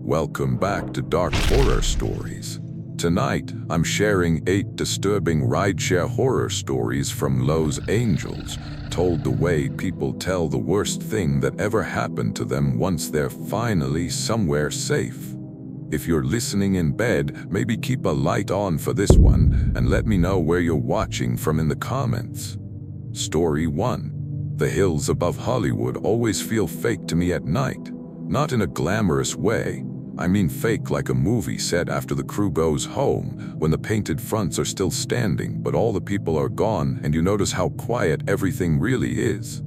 Welcome back to Dark Horror Stories. Tonight, I'm sharing 8 disturbing rideshare horror stories from Los Angeles, told the way people tell the worst thing that ever happened to them once they're finally somewhere safe. If you're listening in bed, maybe keep a light on for this one and let me know where you're watching from in the comments. Story 1. The hills above Hollywood always feel fake to me at night. Not in a glamorous way. I mean fake like a movie set after the crew goes home, when the painted fronts are still standing but all the people are gone and you notice how quiet everything really is.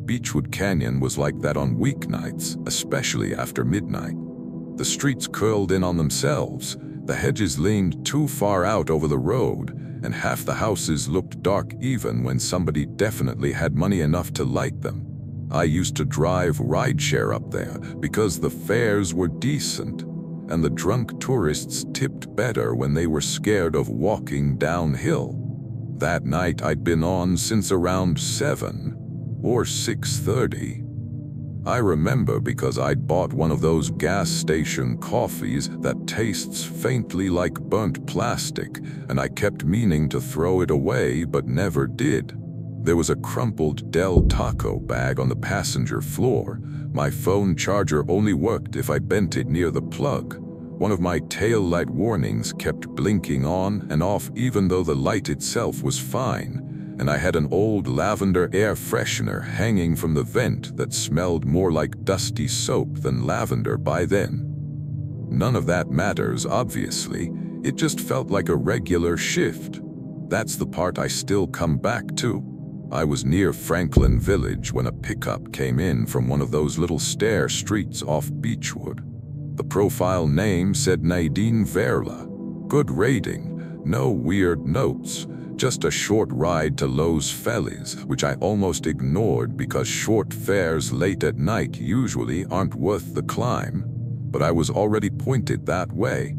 Beechwood Canyon was like that on weeknights, especially after midnight. The streets curled in on themselves, the hedges leaned too far out over the road, and half the houses looked dark even when somebody definitely had money enough to light them. I used to drive rideshare up there because the fares were decent, and the drunk tourists tipped better when they were scared of walking downhill. That night I'd been on since around 7 or 6:30. I remember because I'd bought one of those gas station coffees that tastes faintly like burnt plastic, and I kept meaning to throw it away but never did. There was a crumpled Del Taco bag on the passenger floor. My phone charger only worked if I bent it near the plug. One of my tail light warnings kept blinking on and off even though the light itself was fine, and I had an old lavender air freshener hanging from the vent that smelled more like dusty soap than lavender by then. None of that matters, obviously. It just felt like a regular shift. That's the part I still come back to. I was near Franklin Village when a pickup came in from one of those little stair streets off Beechwood. The profile name said Nadine Verla. Good rating, no weird notes, just a short ride to Los Feliz, which I almost ignored because short fares late at night usually aren't worth the climb, but I was already pointed that way.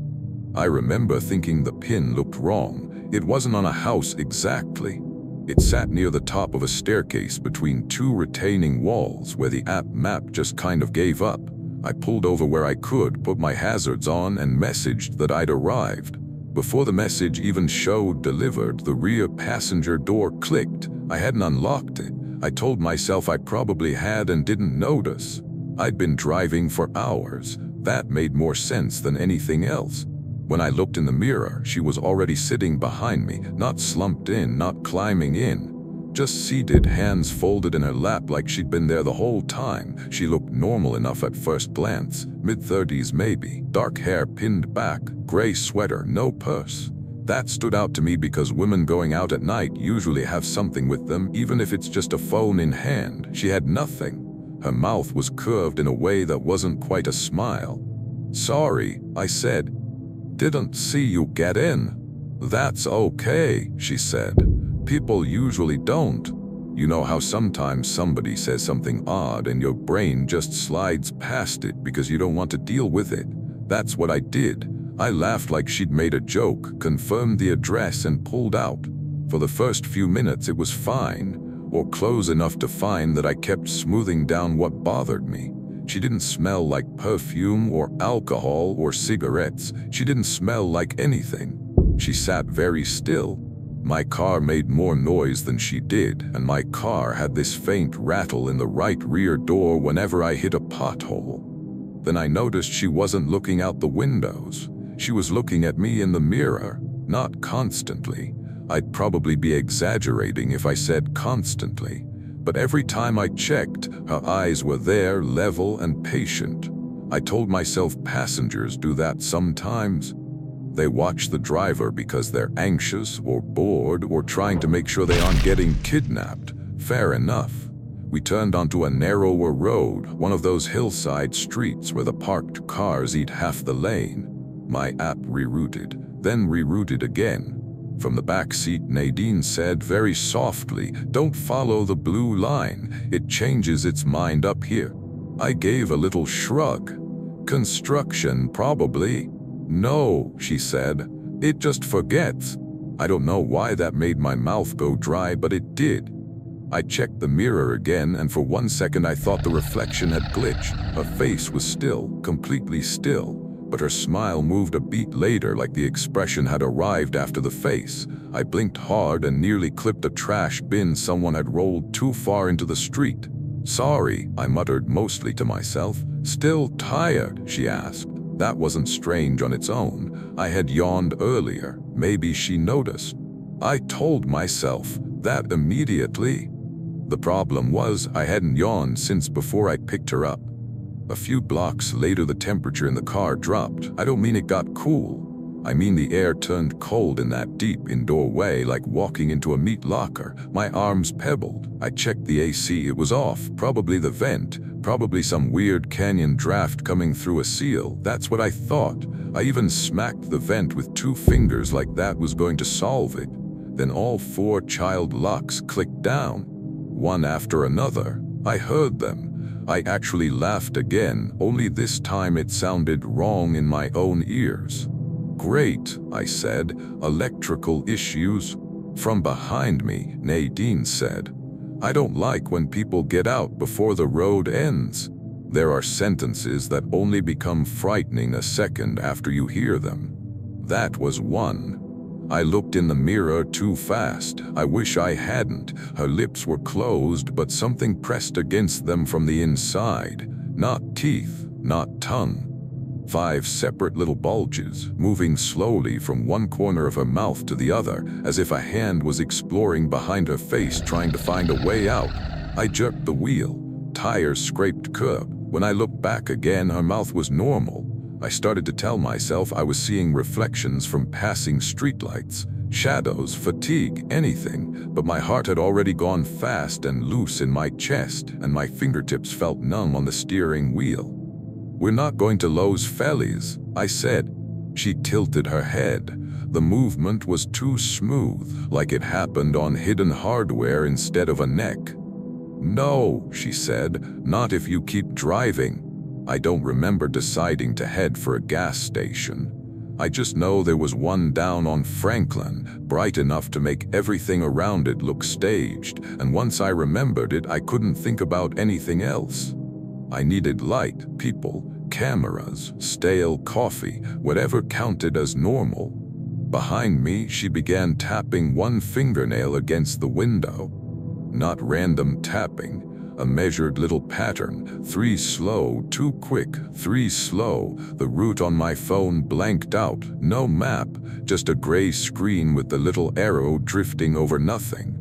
I remember thinking the pin looked wrong. It wasn't on a house exactly. It sat near the top of a staircase between 2 retaining walls where the app map just kind of gave up. I pulled over where I could, put my hazards on, and messaged that I'd arrived. Before the message even showed delivered, the rear passenger door clicked. I hadn't unlocked it. I told myself I probably had and didn't notice. I'd been driving for hours. That made more sense than anything else. When I looked in the mirror, she was already sitting behind me, not slumped in, not climbing in, just seated, hands folded in her lap like she'd been there the whole time. She looked normal enough at first glance, mid-30s maybe, dark hair pinned back, gray sweater, no purse. That stood out to me because women going out at night usually have something with them, even if it's just a phone in hand. She had nothing. Her mouth was curved in a way that wasn't quite a smile. "Sorry," I said. "Didn't see you get in." "That's okay," she said. "People usually don't. You know how sometimes somebody says something odd and your brain just slides past it because you don't want to deal with it? That's what I did. I laughed like she'd made a joke, confirmed the address, and pulled out. For the first few minutes it was fine, or close enough to find that I kept smoothing down what bothered me. She didn't smell like perfume or alcohol or cigarettes. She didn't smell like anything. She sat very still. My car made more noise than she did, and my car had this faint rattle in the right rear door whenever I hit a pothole. Then I noticed she wasn't looking out the windows. She was looking at me in the mirror, not constantly. I'd probably be exaggerating if I said constantly. But every time I checked, her eyes were there, level and patient. I told myself passengers do that sometimes. They watch the driver because they're anxious or bored or trying to make sure they aren't getting kidnapped. Fair enough. We turned onto a narrower road, one of those hillside streets where the parked cars eat half the lane. My app rerouted, then rerouted again. From the back seat, Nadine said very softly, "Don't follow the blue line. It changes its mind up here." I gave a little shrug. "Construction, probably." "No," she said. "It just forgets." I don't know why that made my mouth go dry, but it did. I checked the mirror again, and for 1 second I thought the reflection had glitched. Her face was still, completely still. but her smile moved a beat later like the expression had arrived after the face. I blinked hard and nearly clipped a trash bin someone had rolled too far into the street. "Sorry," I muttered mostly to myself. "Still tired?" she asked. That wasn't strange on its own. I had yawned earlier. Maybe she noticed. I told myself that immediately. The problem was I hadn't yawned since before I picked her up. A few blocks later, the temperature in the car dropped. I don't mean it got cool. I mean the air turned cold in that deep indoor way, like walking into a meat locker. My arms pebbled. I checked the AC. It was off. Probably the vent. Probably some weird canyon draft coming through a seal. That's what I thought. I even smacked the vent with 2 fingers like that was going to solve it. Then all 4 child locks clicked down, one after another. I heard them. I actually laughed again, only this time it sounded wrong in my own ears. "Great," I said. "Electrical issues?" From behind me, Nadine said, "I don't like when people get out before the road ends." There are sentences that only become frightening a second after you hear them. That was one. I looked in the mirror too fast. I wish I hadn't. Her lips were closed, but something pressed against them from the inside. Not teeth, not tongue. 5 separate little bulges, moving slowly from one corner of her mouth to the other, as if a hand was exploring behind her face trying to find a way out. I jerked the wheel. Tires scraped curb. When I looked back again, her mouth was normal. I started to tell myself I was seeing reflections from passing streetlights, shadows, fatigue, anything, but my heart had already gone fast and loose in my chest, and my fingertips felt numb on the steering wheel. "We're not going to Los Feliz," I said. She tilted her head. The movement was too smooth, like it happened on hidden hardware instead of a neck. "No," she said, "not if you keep driving." I don't remember deciding to head for a gas station. I just know there was one down on Franklin, bright enough to make everything around it look staged, and once I remembered it, I couldn't think about anything else. I needed light, people, cameras, stale coffee, whatever counted as normal. Behind me, she began tapping one fingernail against the window. Not random tapping. A measured little pattern. 3 slow, 2 quick, 3 slow. The route on my phone blanked out. No map, just a gray screen with the little arrow drifting over nothing.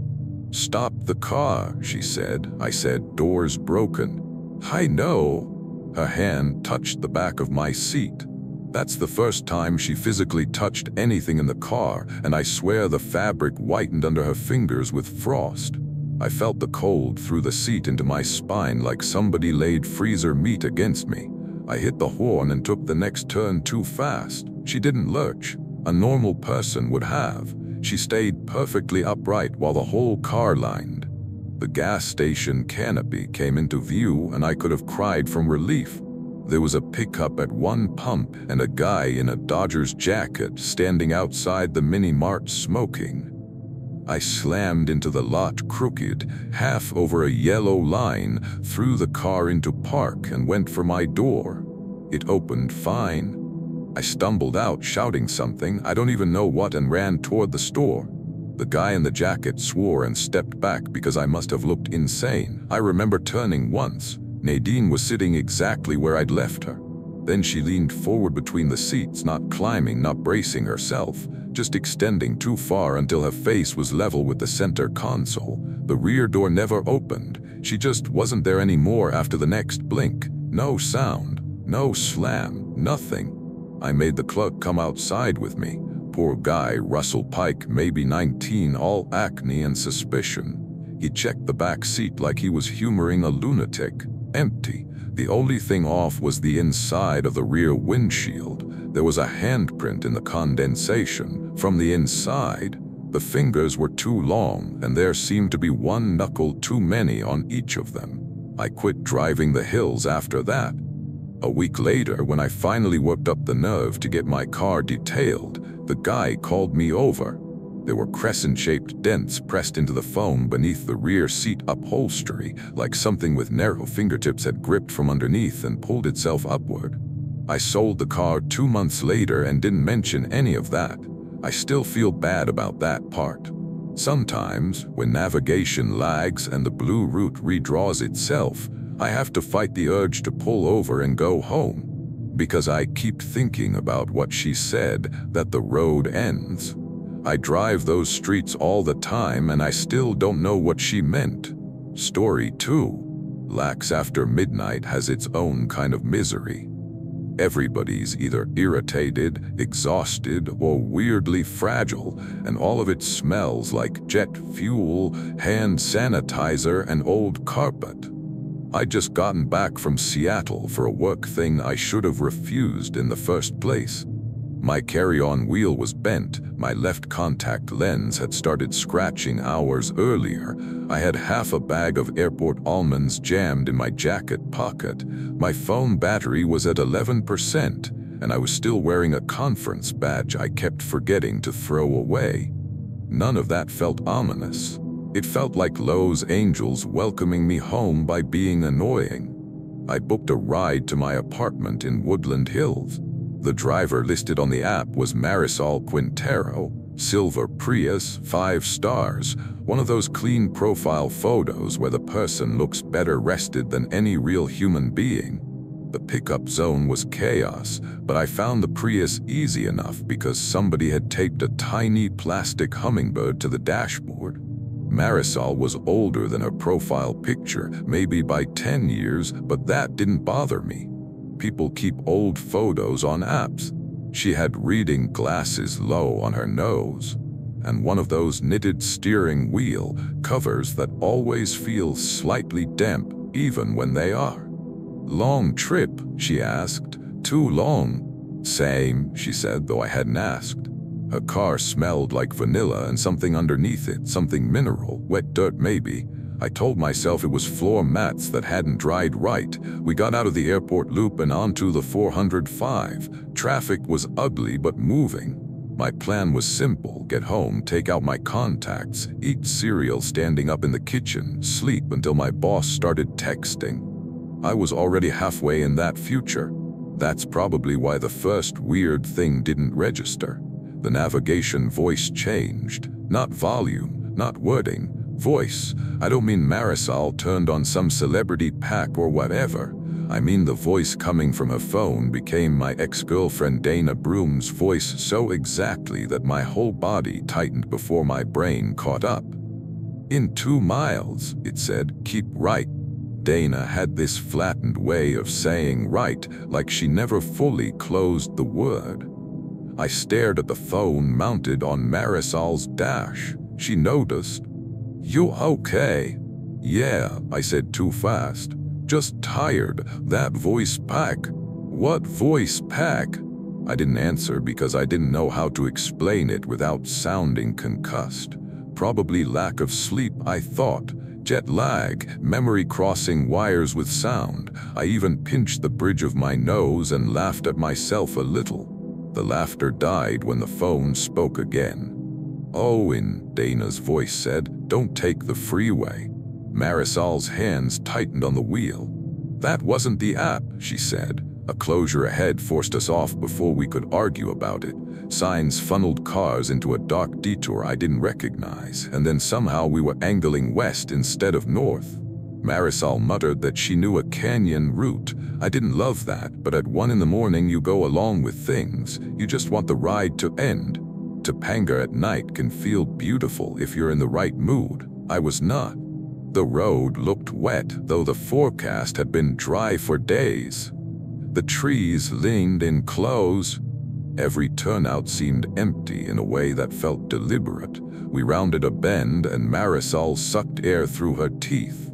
"Stop the car," she said. I said, "Doors broken." "I know." Her hand touched the back of my seat. That's the first time she physically touched anything in the car, and I swear the fabric whitened under her fingers with frost. I felt the cold through the seat into my spine like somebody laid freezer meat against me. I hit the horn and took the next turn too fast. She didn't lurch. A normal person would have. She stayed perfectly upright while the whole car lined. The gas station canopy came into view and I could have cried from relief. There was a pickup at one pump and a guy in a Dodgers jacket standing outside the mini-mart smoking. I slammed into the lot crooked, half over a yellow line, threw the car into park and went for my door. It opened fine. I stumbled out shouting something, I don't even know what, and ran toward the store. The guy in the jacket swore and stepped back because I must have looked insane. I remember turning once. Nadine was sitting exactly where I'd left her. Then she leaned forward between the seats, not climbing, not bracing herself, just extending too far until her face was level with the center console. The rear door never opened. She just wasn't there anymore after the next blink. No sound, no slam, nothing. I made the clerk come outside with me. Poor guy, Russell Pike, maybe 19, all acne and suspicion. He checked the back seat like he was humoring a lunatic. Empty. The only thing off was the inside of the rear windshield. There was a handprint in the condensation. From the inside, the fingers were too long, and there seemed to be one knuckle too many on each of them. I quit driving the hills after that. A week later, when I finally worked up the nerve to get my car detailed, the guy called me over. There were crescent-shaped dents pressed into the foam beneath the rear seat upholstery, like something with narrow fingertips had gripped from underneath and pulled itself upward. I sold the car 2 months later and didn't mention any of that. I still feel bad about that part. Sometimes, when navigation lags and the blue route redraws itself, I have to fight the urge to pull over and go home. Because I keep thinking about what she said, that the road ends. I drive those streets all the time and I still don't know what she meant. Story 2. Lax after midnight has its own kind of misery. Everybody's either irritated, exhausted, or weirdly fragile, and all of it smells like jet fuel, hand sanitizer, and old carpet. I'd just gotten back from Seattle for a work thing I should have refused in the first place. My carry-on wheel was bent, my left contact lens had started scratching hours earlier, I had half a bag of airport almonds jammed in my jacket pocket, my phone battery was at 11%, and I was still wearing a conference badge I kept forgetting to throw away. None of that felt ominous. It felt like Lowe's angels welcoming me home by being annoying. I booked a ride to my apartment in Woodland Hills. The driver listed on the app was Marisol Quintero, silver Prius, 5 stars, one of those clean profile photos where the person looks better rested than any real human being. The pickup zone was chaos, but I found the Prius easy enough because somebody had taped a tiny plastic hummingbird to the dashboard. Marisol was older than her profile picture, maybe by 10 years, but that didn't bother me. People keep old photos on apps. She had reading glasses low on her nose, and one of those knitted steering wheel covers that always feel slightly damp even when they are. "Long trip?" she asked. "Too long?" "Same," she said, though I hadn't asked. Her car smelled like vanilla and something underneath it, something mineral, wet dirt maybe. I told myself it was floor mats that hadn't dried right. We got out of the airport loop and onto the 405. Traffic was ugly but moving. My plan was simple: get home, take out my contacts, eat cereal standing up in the kitchen, sleep until my boss started texting. I was already halfway in that future. That's probably why the first weird thing didn't register. The navigation voice changed. Not volume, not wording. Voice. I don't mean Marisol turned on some celebrity pack or whatever. I mean the voice coming from her phone became my ex-girlfriend Dana Broom's voice so exactly that my whole body tightened before my brain caught up. "In 2 miles, it said, keep right." Dana had this flattened way of saying right, like she never fully closed the word. I stared at the phone mounted on Marisol's dash. She noticed. "You okay?" "Yeah," I said too fast. "Just tired. That voice pack." "What voice pack?" I didn't answer because I didn't know how to explain it without sounding concussed. Probably lack of sleep, I thought. Jet lag, memory crossing wires with sound. I even pinched the bridge of my nose and laughed at myself a little. The laughter died when the phone spoke again. "Owen," Dana's voice said, "don't take the freeway." Marisol's hands tightened on the wheel. "That wasn't the app," she said. A closure ahead forced us off before we could argue about it. Signs funneled cars into a dark detour I didn't recognize, and then somehow we were angling west instead of north. Marisol muttered that she knew a canyon route. I didn't love that, but at 1 in the morning you go along with things. You just want the ride to end. Topanga at night can feel beautiful if you're in the right mood. I was not. The road looked wet, though the forecast had been dry for days. The trees leaned in close. Every turnout seemed empty in a way that felt deliberate. We rounded a bend and Marisol sucked air through her teeth.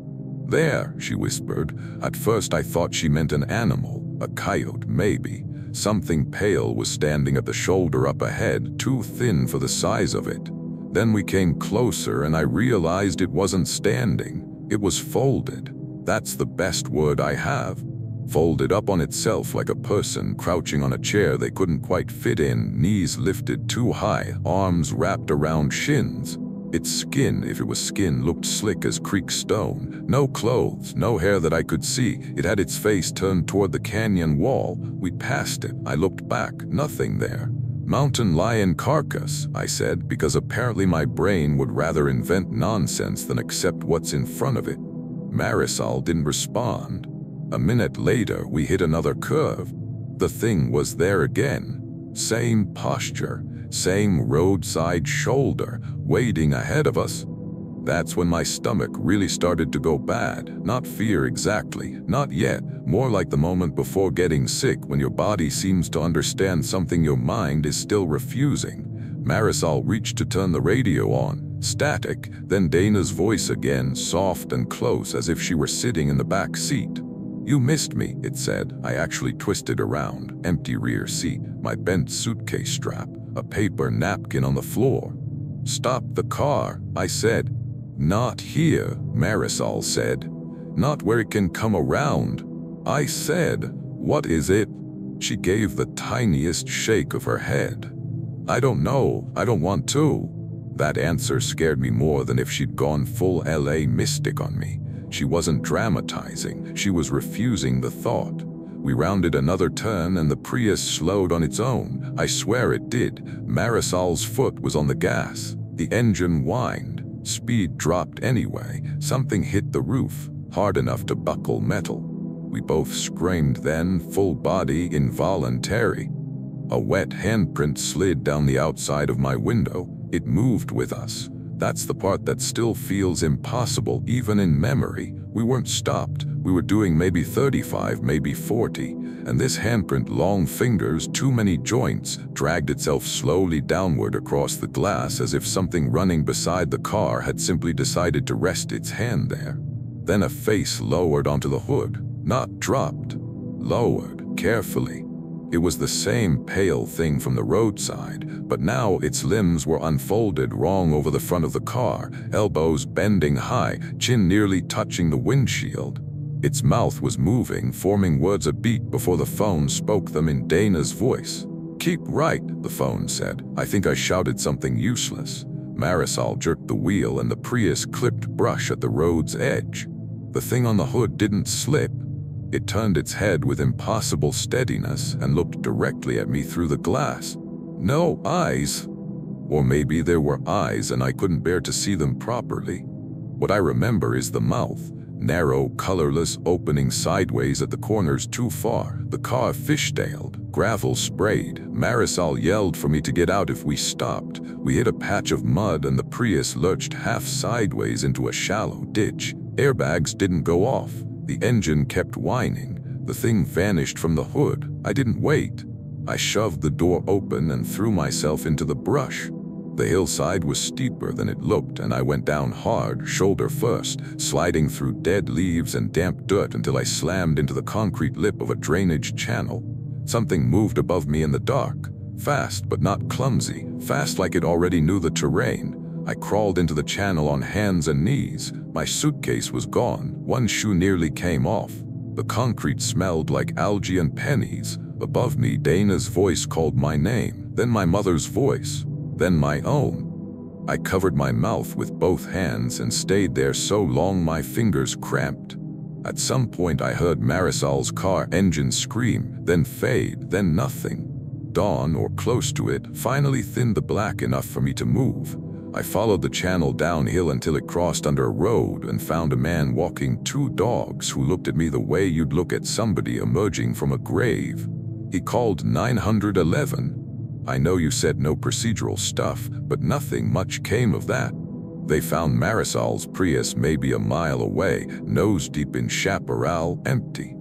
"There," she whispered. At first I thought she meant an animal, a coyote maybe. Something pale was standing at the shoulder up ahead, too thin for the size of it. Then we came closer and I realized it wasn't standing. It was folded. That's the best word I have. Folded up on itself like a person crouching on a chair they couldn't quite fit in, knees lifted too high, arms wrapped around shins. Its skin, if it was skin, looked slick as creek stone. No clothes, no hair that I could see. It had its face turned toward the canyon wall. We passed it. I looked back. Nothing there. Mountain lion carcass, I said, because apparently my brain would rather invent nonsense than accept what's in front of it. Marisol didn't respond. A minute later, we hit another curve. The thing was there again. Same posture, same roadside shoulder, waiting ahead of us. That's when my stomach really started to go bad. Not fear exactly, not yet. More like the moment before getting sick, when your body seems to understand something your mind is still refusing. Marisol reached to turn the radio on. Static, then Dana's voice again, soft and close, as if she were sitting in the back seat. "You missed me," it said. I actually twisted around. Empty rear seat, my bent suitcase strap, a paper napkin on the floor. "Stop the car," I said. "Not here," Marisol said. "Not where it can come around." I said, "What is it?" She gave the tiniest shake of her head. "I don't know. I don't want to." That answer scared me more than if she'd gone full LA mystic on me. She wasn't dramatizing. She was refusing the thought. We rounded another turn and the Prius slowed on its own. I swear it did. Marisol's foot was on the gas. The engine whined. Speed dropped anyway. Something hit the roof, hard enough to buckle metal. We both screamed then, full body, involuntary. A wet handprint slid down the outside of my window. It moved with us. That's the part that still feels impossible, even in memory. We weren't stopped. We were doing maybe 35, maybe 40. And this handprint, long fingers, too many joints, dragged itself slowly downward across the glass as if something running beside the car had simply decided to rest its hand there. Then a face lowered onto the hood. Not dropped. Lowered, carefully. It was the same pale thing from the roadside, but now its limbs were unfolded wrong over the front of the car, elbows bending high, chin nearly touching the windshield. Its mouth was moving, forming words a beat before the phone spoke them in Dana's voice. "Keep right," the phone said. I think I shouted something useless. Marisol jerked the wheel and the Prius clipped brush at the road's edge. The thing on the hood didn't slip. It turned its head with impossible steadiness and looked directly at me through the glass. No eyes. Or maybe there were eyes and I couldn't bear to see them properly. What I remember is the mouth, narrow, colorless, opening sideways at the corners too far. The car fishtailed, gravel sprayed. Marisol yelled for me to get out if we stopped. We hit a patch of mud and the Prius lurched half sideways into a shallow ditch. Airbags didn't go off. The engine kept whining. The thing vanished from the hood. I didn't wait. I shoved the door open and threw myself into the brush. The hillside was steeper than it looked, and I went down hard, shoulder first, sliding through dead leaves and damp dirt until I slammed into the concrete lip of a drainage channel. Something moved above me in the dark. Fast, but not clumsy. Fast like it already knew the terrain. I crawled into the channel on hands and knees. My suitcase was gone. One shoe nearly came off. The concrete smelled like algae and pennies. Above me, Dana's voice called my name, then my mother's voice, then my own. I covered my mouth with both hands and stayed there so long my fingers cramped. At some point I heard Marisol's car engine scream, then fade, then nothing. Dawn, or close to it, finally thinned the black enough for me to move. I followed the channel downhill until it crossed under a road and found a man walking two dogs who looked at me the way you'd look at somebody emerging from a grave. He called 911. I know you said no procedural stuff, but nothing much came of that. They found Marisol's Prius maybe a mile away, nose deep in chaparral, empty.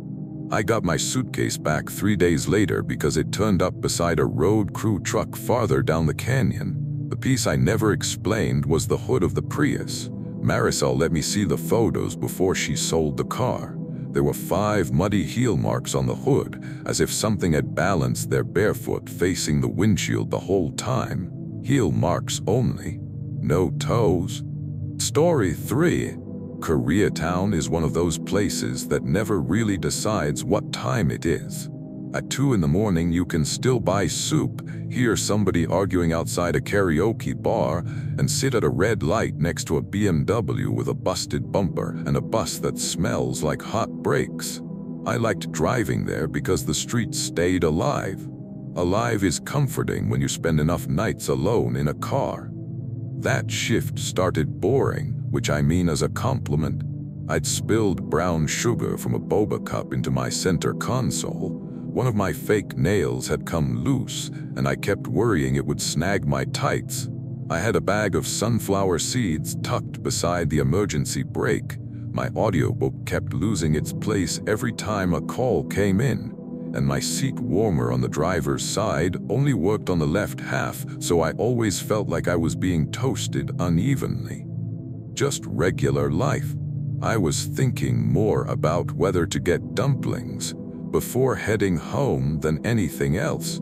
I got my suitcase back 3 days later because it turned up beside a road crew truck farther down the canyon. The piece I never explained was the hood of the Prius. Marisol let me see the photos before she sold the car. There were 5 muddy heel marks on the hood, as if something had balanced their barefoot facing the windshield the whole time. Heel marks only. No toes. Story 3. Koreatown is one of those places that never really decides what time it is. At 2 in the morning you can still buy soup, hear somebody arguing outside a karaoke bar, and sit at a red light next to a BMW with a busted bumper and a bus that smells like hot brakes. I liked driving there because the streets stayed alive. Alive is comforting when you spend enough nights alone in a car. That shift started boring, which I mean as a compliment. I'd spilled brown sugar from a boba cup into my center console. One of my fake nails had come loose, and I kept worrying it would snag my tights. I had a bag of sunflower seeds tucked beside the emergency brake. My audiobook kept losing its place every time a call came in, and my seat warmer on the driver's side only worked on the left half, so I always felt like I was being toasted unevenly. Just regular life. I was thinking more about whether to get dumplings before heading home than anything else.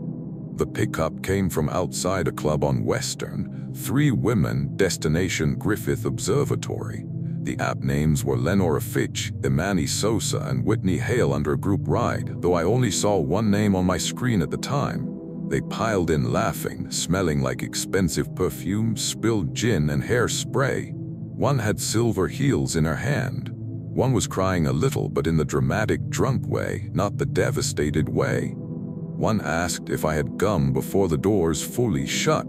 The pickup came from outside a club on Western. 3 women, destination Griffith Observatory. The app names were Lenora Fitch, Imani Sosa, and Whitney Hale under a group ride, though I only saw one name on my screen at the time. They piled in laughing, smelling like expensive perfume, spilled gin, and hairspray. One had silver heels in her hand. One was crying a little, but in the dramatic drunk way, not the devastated way. One asked if I had gum before the doors fully shut.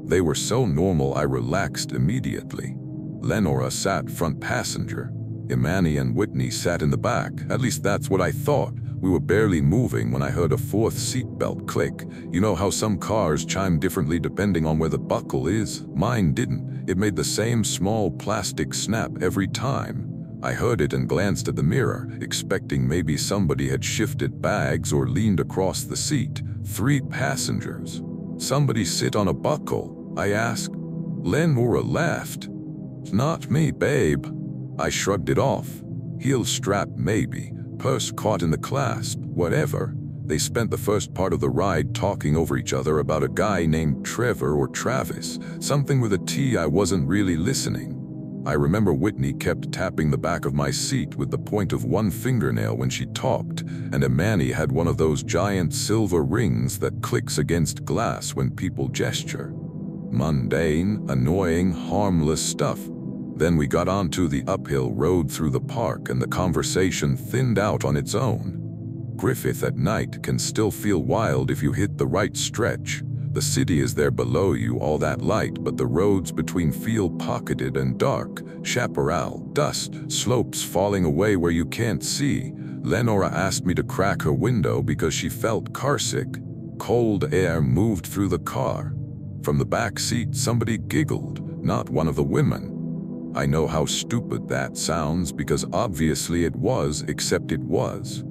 They were so normal I relaxed immediately. Lenora sat front passenger. Imani and Whitney sat in the back. At least that's what I thought. We were barely moving when I heard a 4th seatbelt click. You know how some cars chime differently depending on where the buckle is? Mine didn't. It made the same small plastic snap every time. I heard it and glanced at the mirror, expecting maybe somebody had shifted bags or leaned across the seat. 3 passengers. Somebody sit on a buckle? I asked. Lenora laughed. Not me, babe. I shrugged it off. Heel strap maybe, purse caught in the clasp, whatever. They spent the first part of the ride talking over each other about a guy named Trevor or Travis, something with a T. I wasn't really listening. I remember Whitney kept tapping the back of my seat with the point of one fingernail when she talked, and Imani had one of those giant silver rings that clicks against glass when people gesture. Mundane, annoying, harmless stuff. Then we got onto the uphill road through the park and the conversation thinned out on its own. Griffith at night can still feel wild if you hit the right stretch. The city is there below you, all that light, but the roads between feel pocketed and dark. Chaparral, dust, slopes falling away where you can't see. Lenora asked me to crack her window because she felt carsick. Cold air moved through the car. From the back seat, somebody giggled, not one of the women. I know how stupid that sounds because obviously it was, except it was.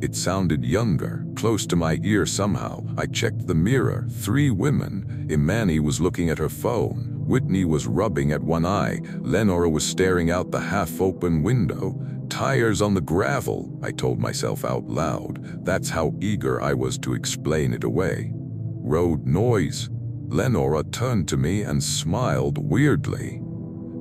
It sounded younger, close to my ear somehow. I checked the mirror. 3 women. Imani was looking at her phone. Whitney was rubbing at one eye. Lenora was staring out the half-open window. Tires on the gravel, I told myself out loud. That's how eager I was to explain it away. Road noise. Lenora turned to me and smiled weirdly.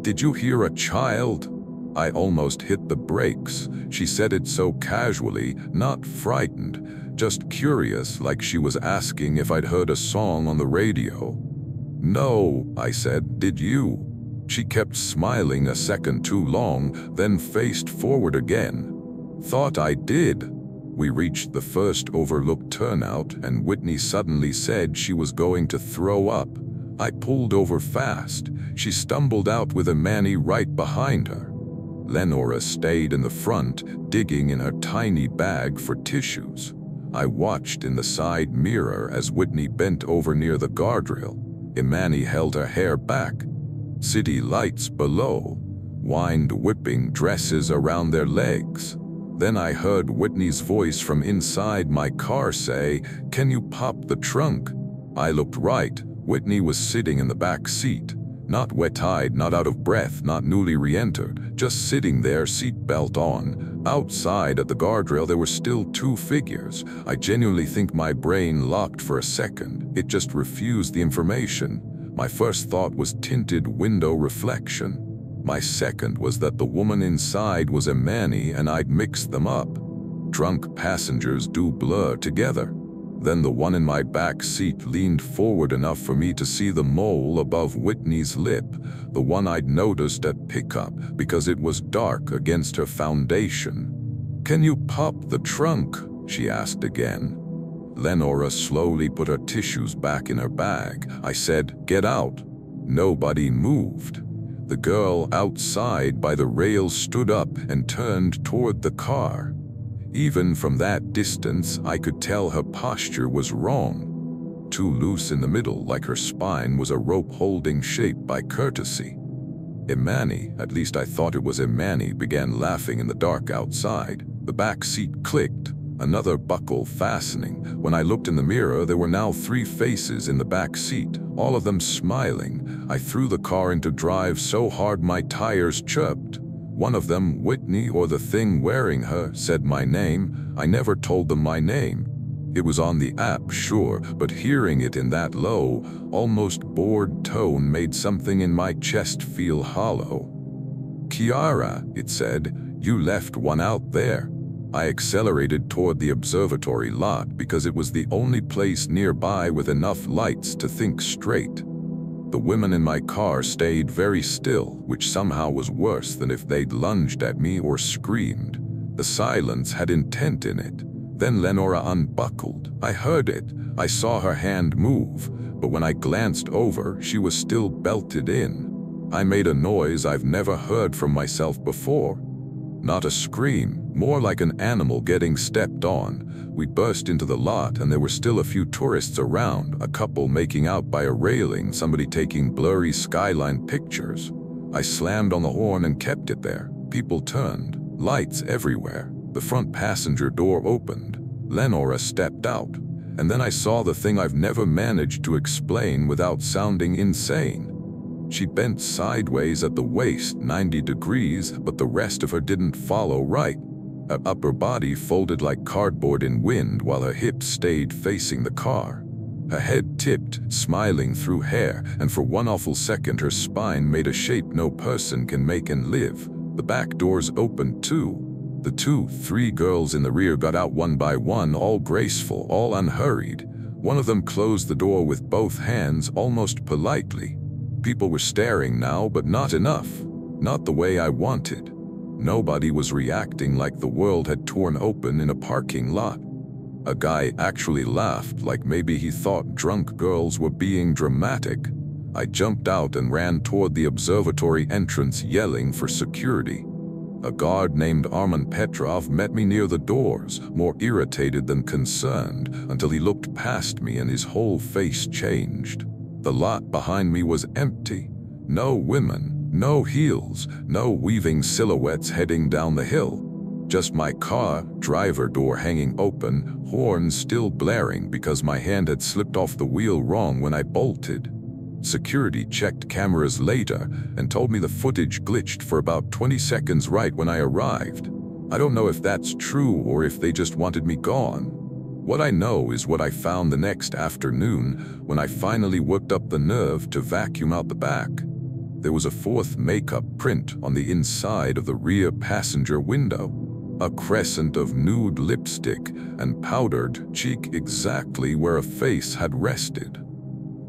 Did you hear a child? I almost hit the brakes. She said it so casually, not frightened, just curious, like she was asking if I'd heard a song on the radio. No, I said, did you? She kept smiling a second too long, then faced forward again. Thought I did. We reached the first overlooked turnout, and Whitney suddenly said she was going to throw up. I pulled over fast. She stumbled out with Imani right behind her. Lenora stayed in the front, digging in her tiny bag for tissues. I watched in the side mirror as Whitney bent over near the guardrail. Imani held her hair back. City lights below, wind whipping dresses around their legs. Then I heard Whitney's voice from inside my car say, "Can you pop the trunk?" I looked right. Whitney was sitting in the back seat. Not wet-eyed, not out of breath, not newly re-entered, just sitting there, seatbelt on. Outside at the guardrail there were still 2 figures. I genuinely think my brain locked for a second. It just refused the information. My first thought was tinted window reflection. My second was that the woman inside was Imani and I'd mixed them up. Drunk passengers do blur together. Then the one in my back seat leaned forward enough for me to see the mole above Whitney's lip, the one I'd noticed at pickup because it was dark against her foundation. "Can you pop the trunk?" she asked again. Lenora slowly put her tissues back in her bag. I said, "Get out." Nobody moved. The girl outside by the rail stood up and turned toward the car. Even from that distance, I could tell her posture was wrong. Too loose in the middle, like her spine was a rope-holding shape by courtesy. Imani, at least I thought it was Imani, began laughing in the dark outside. The back seat clicked, another buckle fastening. When I looked in the mirror, there were now 3 faces in the back seat, all of them smiling. I threw the car into drive so hard my tires chirped. One of them, Whitney or the thing wearing her, said my name. I never told them my name. It was on the app, sure, but hearing it in that low, almost bored tone made something in my chest feel hollow. "Kiara," it said, "you left one out there." I accelerated toward the observatory lot because it was the only place nearby with enough lights to think straight. The women in my car stayed very still, which somehow was worse than if they'd lunged at me or screamed. The silence had intent in it. Then Lenora unbuckled. I heard it. I saw her hand move, but when I glanced over, she was still belted in. I made a noise I've never heard from myself before. Not a scream, more like an animal getting stepped on. We burst into the lot and there were still a few tourists around, a couple making out by a railing, somebody taking blurry skyline pictures. I slammed on the horn and kept it there. People turned, lights everywhere. The front passenger door opened. Lenora stepped out. And then I saw the thing I've never managed to explain without sounding insane. She bent sideways at the waist 90 degrees, but the rest of her didn't follow right. Her upper body folded like cardboard in wind while her hips stayed facing the car. Her head tipped, smiling through hair, and for one awful second her spine made a shape no person can make and live. The back doors opened too. The 2-3 girls in the rear got out one by one, all graceful, all unhurried. One of them closed the door with both hands, almost politely. People were staring now, but not enough. Not the way I wanted. Nobody was reacting like the world had torn open in a parking lot. A guy actually laughed, like maybe he thought drunk girls were being dramatic. I jumped out and ran toward the observatory entrance, yelling for security. A guard named Armen Petrov met me near the doors, more irritated than concerned, until he looked past me and his whole face changed. The lot behind me was empty. No women, no heels, no weaving silhouettes heading down the hill. Just my car, driver door hanging open, horn still blaring because my hand had slipped off the wheel wrong when I bolted. Security checked cameras later and told me the footage glitched for about 20 seconds right when I arrived. I don't know if that's true or if they just wanted me gone. What I know is what I found the next afternoon when I finally worked up the nerve to vacuum out the back. There was a 4th makeup print on the inside of the rear passenger window. A crescent of nude lipstick and powdered cheek exactly where a face had rested.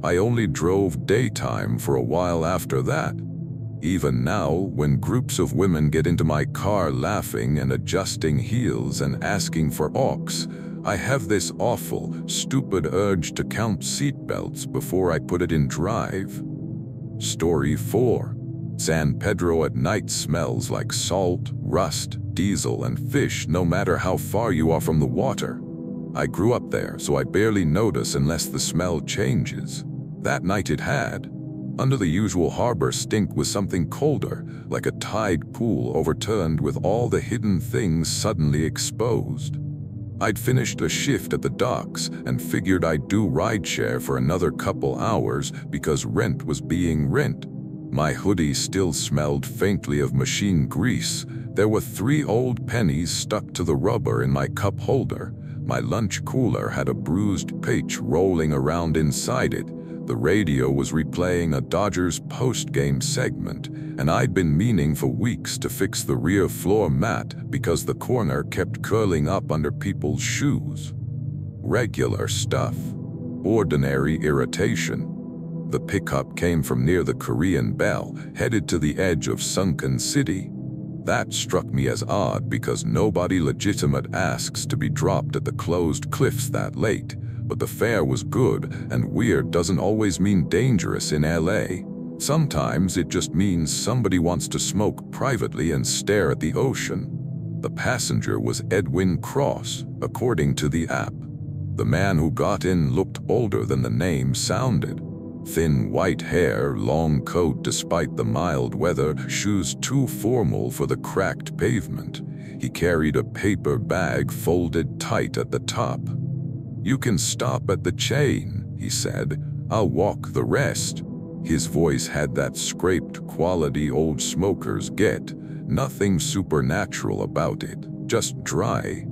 I only drove daytime for a while after that. Even now, when groups of women get into my car laughing and adjusting heels and asking for aux, I have this awful, stupid urge to count seatbelts before I put it in drive. Story 4. San Pedro at night smells like salt, rust, diesel, and fish no matter how far you are from the water. I grew up there, so I barely notice unless the smell changes. That night it had. Under the usual harbor stink was something colder, like a tide pool overturned with all the hidden things suddenly exposed. I'd finished a shift at the docks and figured I'd do rideshare for another couple hours because rent was being rent. My hoodie still smelled faintly of machine grease. There were 3 old pennies stuck to the rubber in my cup holder. My lunch cooler had a bruised patch rolling around inside it. The radio was replaying a Dodgers post-game segment, and I'd been meaning for weeks to fix the rear floor mat because the corner kept curling up under people's shoes. Regular stuff. Ordinary irritation. The pickup came from near the Korean Bell, headed to the edge of Sunken City. That struck me as odd because nobody legitimate asks to be dropped at the closed cliffs that late, but the fare was good, and weird doesn't always mean dangerous in LA. Sometimes it just means somebody wants to smoke privately and stare at the ocean. The passenger was Edwin Cross, according to the app. The man who got in looked older than the name sounded. Thin white hair, long coat despite the mild weather, shoes too formal for the cracked pavement. He carried a paper bag folded tight at the top. "You can stop at the chain," he said. "I'll walk the rest." His voice had that scraped quality old smokers get. Nothing supernatural about it, just dry.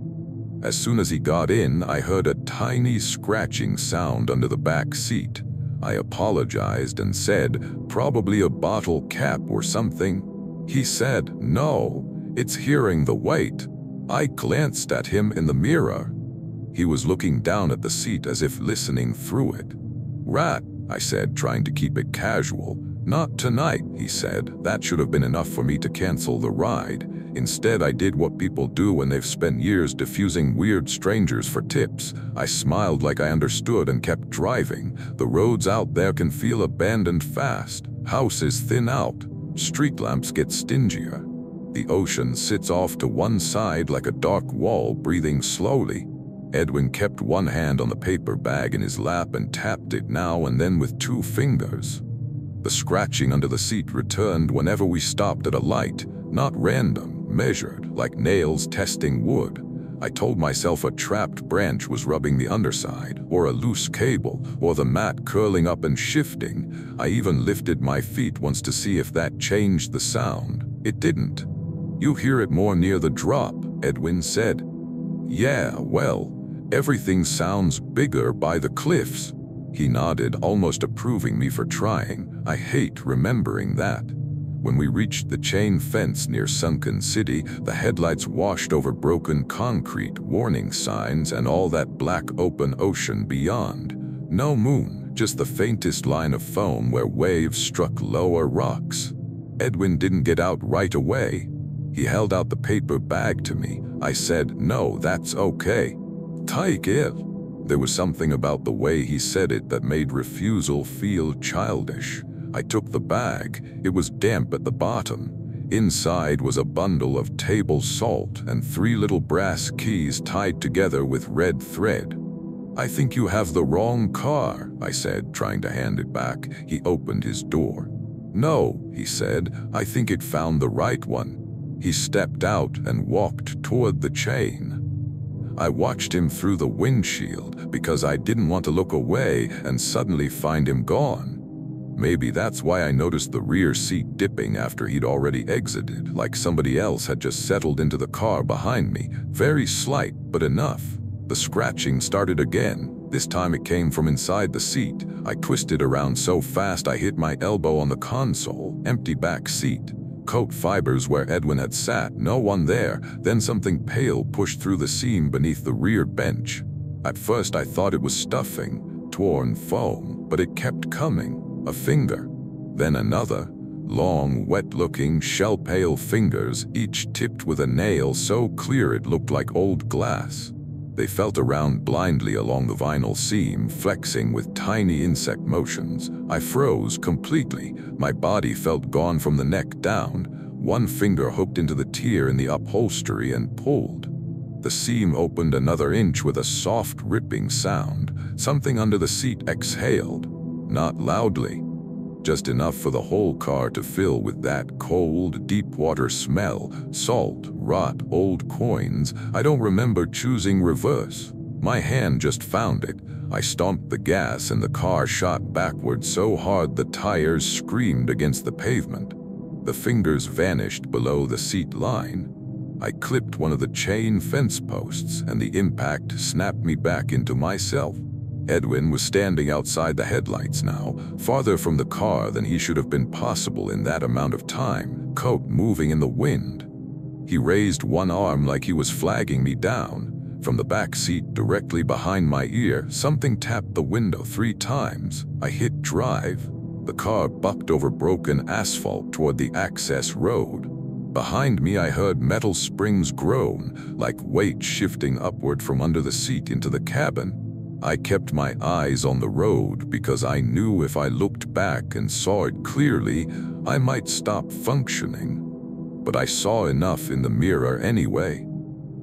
As soon as he got in, I heard a tiny scratching sound under the back seat. I apologized and said, "Probably a bottle cap or something." He said, "No, it's hearing the weight." I glanced at him in the mirror. He was looking down at the seat as if listening through it. "Rat," I said, trying to keep it casual. "Not tonight," he said. That should have been enough for me to cancel the ride. Instead, I did what people do when they've spent years diffusing weird strangers for tips. I smiled like I understood and kept driving. The roads out there can feel abandoned fast. Houses thin out. Street lamps get stingier. The ocean sits off to one side like a dark wall, breathing slowly. Edwin kept one hand on the paper bag in his lap and tapped it now and then with 2 fingers. The scratching under the seat returned whenever we stopped at a light, not random, measured, like nails testing wood. I told myself a trapped branch was rubbing the underside, or a loose cable, or the mat curling up and shifting. I even lifted my feet once to see if that changed the sound. It didn't. "You hear it more near the drop," Edwin said. "Yeah, well, everything sounds bigger by the cliffs." He nodded, almost approving me for trying. I hate remembering that. When we reached the chain fence near Sunken City, the headlights washed over broken concrete, warning signs, and all that black open ocean beyond. No moon, just the faintest line of foam where waves struck lower rocks. Edwin didn't get out right away. He held out the paper bag to me. I said, "No, that's okay. Take it." There was something about the way he said it that made refusal feel childish. I took the bag. It was damp at the bottom. Inside was a bundle of table salt and 3 little brass keys tied together with red thread. "I think you have the wrong car," I said, trying to hand it back. He opened his door. "No," he said, "I think it found the right one." He stepped out and walked toward the chain. I watched him through the windshield because I didn't want to look away and suddenly find him gone. Maybe that's why I noticed the rear seat dipping after he'd already exited, like somebody else had just settled into the car behind me. Very slight, but enough. The scratching started again. This time it came from inside the seat. I twisted around so fast I hit my elbow on the console. Empty back seat. Coat fibers where Edwin had sat, no one there. Then something pale pushed through the seam beneath the rear bench. At first I thought it was stuffing, torn foam, but it kept coming. A finger, then another. Long, wet-looking, shell-pale fingers, each tipped with a nail so clear it looked like old glass. They felt around blindly along the vinyl seam, flexing with tiny insect motions. I froze completely. My body felt gone from the neck down. One finger hooked into the tier in the upholstery and pulled. The seam opened another inch with a soft, ripping sound. Something under the seat exhaled. Not loudly. Just enough for the whole car to fill with that cold, deep-water smell. Salt, rot, old coins. I don't remember choosing reverse. My hand just found it. I stomped the gas and the car shot backward so hard the tires screamed against the pavement. The fingers vanished below the seat line. I clipped one of the chain fence posts and the impact snapped me back into myself. Edwin was standing outside the headlights now, farther from the car than he should have been possible in that amount of time, coat moving in the wind. He raised one arm like he was flagging me down. From the back seat directly behind my ear, something tapped the window 3 times. I hit drive. The car bucked over broken asphalt toward the access road. Behind me, I heard metal springs groan, like weight shifting upward from under the seat into the cabin. I kept my eyes on the road because I knew if I looked back and saw it clearly, I might stop functioning. But I saw enough in the mirror anyway.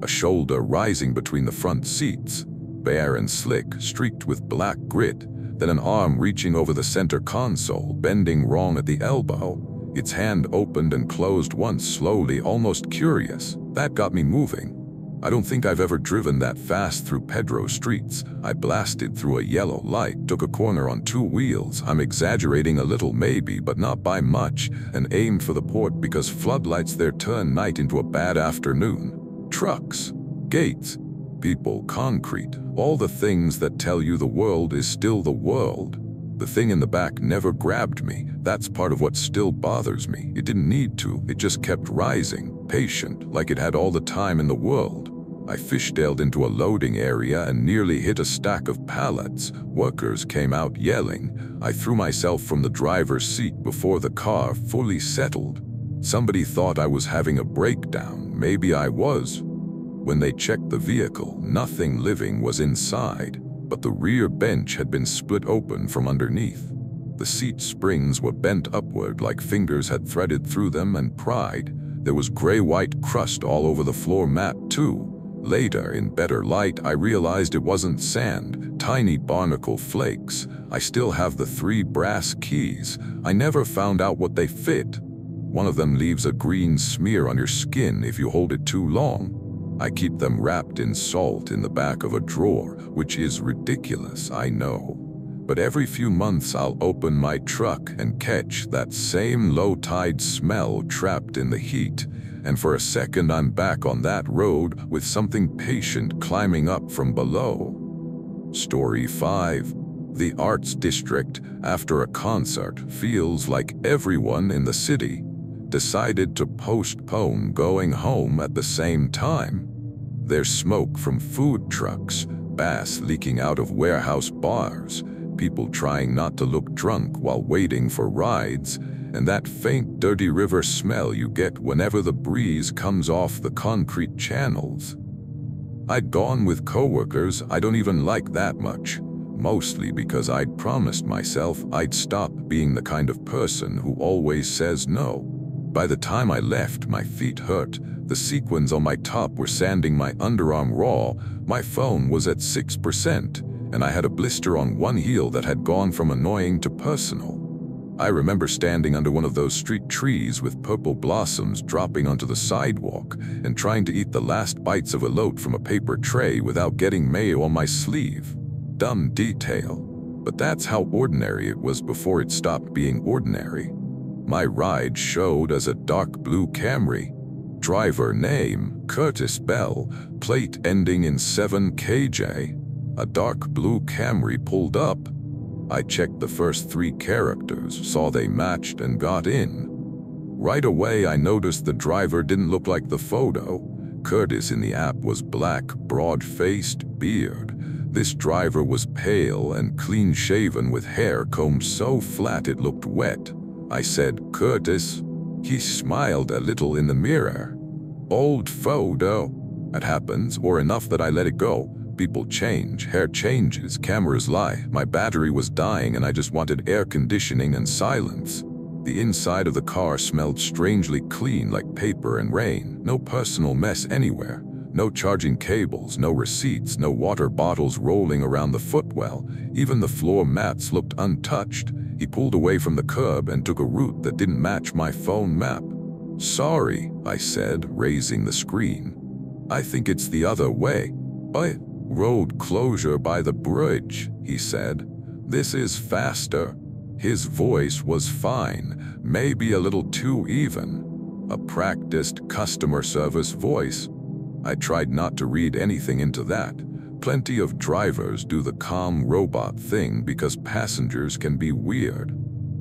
A shoulder rising between the front seats, bare and slick, streaked with black grit, then an arm reaching over the center console, bending wrong at the elbow. Its hand opened and closed once slowly, almost curious. That got me moving. I don't think I've ever driven that fast through Pedro streets. I blasted through a yellow light, took a corner on 2 wheels. I'm exaggerating a little maybe, but not by much, and aimed for the port because floodlights there turn night into a bad afternoon. Trucks, gates, people, concrete, all the things that tell you the world is still the world. The thing in the back never grabbed me. That's part of what still bothers me. It didn't need to. It just kept rising, patient, like it had all the time in the world. I fishtailed into a loading area and nearly hit a stack of pallets. Workers came out yelling. I threw myself from the driver's seat before the car fully settled. Somebody thought I was having a breakdown. Maybe I was. When they checked the vehicle, nothing living was inside, but the rear bench had been split open from underneath. The seat springs were bent upward like fingers had threaded through them and pried. There was gray-white crust all over the floor mat too. Later, in better light, I realized it wasn't sand, tiny barnacle flakes. I still have the 3 brass keys. I never found out what they fit. One of them leaves a green smear on your skin if you hold it too long. I keep them wrapped in salt in the back of a drawer, which is ridiculous, I know. But every few months I'll open my truck and catch that same low-tide smell trapped in the heat. And for a second I'm back on that road with something patient climbing up from below. Story 5. The Arts District, after a concert, feels like everyone in the city decided to postpone going home at the same time. There's smoke from food trucks, bass leaking out of warehouse bars, people trying not to look drunk while waiting for rides, and that faint dirty river smell you get whenever the breeze comes off the concrete channels. I'd gone with coworkers I don't even like that much, mostly because I'd promised myself I'd stop being the kind of person who always says no. By the time I left, my feet hurt, the sequins on my top were sanding my underarm raw, my phone was at 6%, and I had a blister on one heel that had gone from annoying to personal. I remember standing under one of those street trees with purple blossoms dropping onto the sidewalk and trying to eat the last bites of a loaf from a paper tray without getting mayo on my sleeve. Dumb detail, but that's how ordinary it was before it stopped being ordinary. My ride showed as a dark blue Camry. Driver name, Curtis Bell, plate ending in 7KJ. A dark blue Camry pulled up. I checked the first 3 characters, saw they matched and got in. Right away I noticed the driver didn't look like the photo. Curtis in the app was black, broad-faced, beard. This driver was pale and clean-shaven with hair combed so flat it looked wet. I said, "Curtis." He smiled a little in the mirror. "Old photo." It happens, or enough that I let it go. People change, hair changes, cameras lie. My battery was dying and I just wanted air conditioning and silence. The inside of the car smelled strangely clean, like paper and rain. No personal mess anywhere. No charging cables, no receipts, no water bottles rolling around the footwell. Even the floor mats looked untouched. He pulled away from the curb and took a route that didn't match my phone map. "Sorry," I said, raising the screen. "I think it's the other way." "But road closure by the bridge," he said. "This is faster." His voice was fine, maybe a little too even. A practiced customer service voice. I tried not to read anything into that, Plenty of drivers do the calm robot thing because passengers can be weird.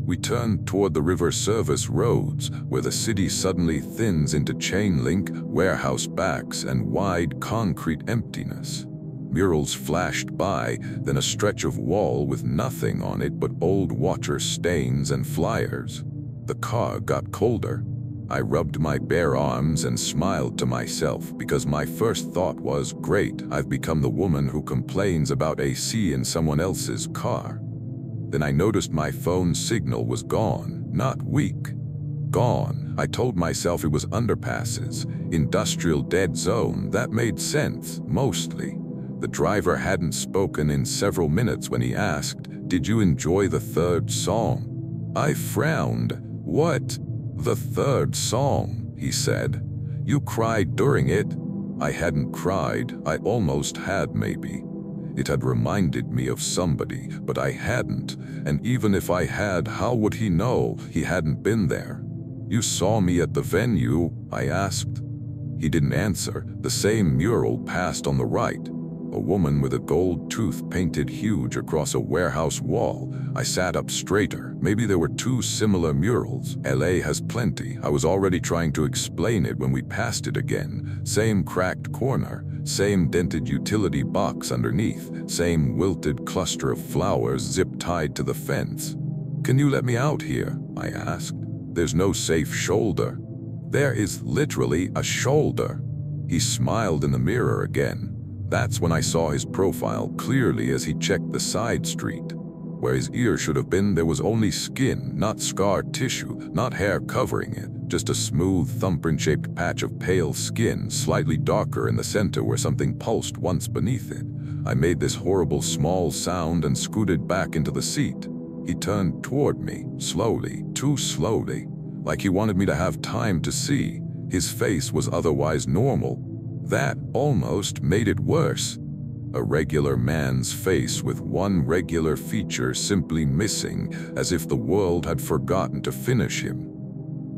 We turned toward the river service roads, where the city suddenly thins into chain link, warehouse backs, and wide concrete emptiness. Murals flashed by, then a stretch of wall with nothing on it but old water stains and flyers. The car got colder. I rubbed my bare arms and smiled to myself because my first thought was, great, I've become the woman who complains about AC in someone else's car. Then I noticed my phone signal was gone, not weak. Gone. I told myself it was underpasses, industrial dead zone. That made sense, mostly. The driver hadn't spoken in several minutes when he asked, "Did you enjoy the third song?" I frowned. "What? The third song?" he said. "You cried during it." I hadn't cried. I almost had, maybe. It had reminded me of somebody, but I hadn't, and even if I had, how would he know? He hadn't been there. "You saw me at the venue?" I asked. He didn't answer. The same mural passed on the right. A woman with a gold tooth painted huge across a warehouse wall. I sat up straighter. Maybe there were two similar murals. LA has plenty. I was already trying to explain it when we passed it again. Same cracked corner. Same dented utility box underneath, same wilted cluster of flowers zip-tied to the fence. "Can you let me out here?" I asked. "There's no safe shoulder." "There is literally a shoulder." He smiled in the mirror again. That's when I saw his profile clearly as he checked the side street. Where his ear should have been, there was only skin, not scar tissue, not hair covering it, just a smooth, thumbprint-shaped patch of pale skin, slightly darker in the center where something pulsed once beneath it. I made this horrible small sound and scooted back into the seat. He turned toward me, slowly, too slowly, like he wanted me to have time to see. His face was otherwise normal. That almost made it worse. A regular man's face with one regular feature simply missing, as if the world had forgotten to finish him.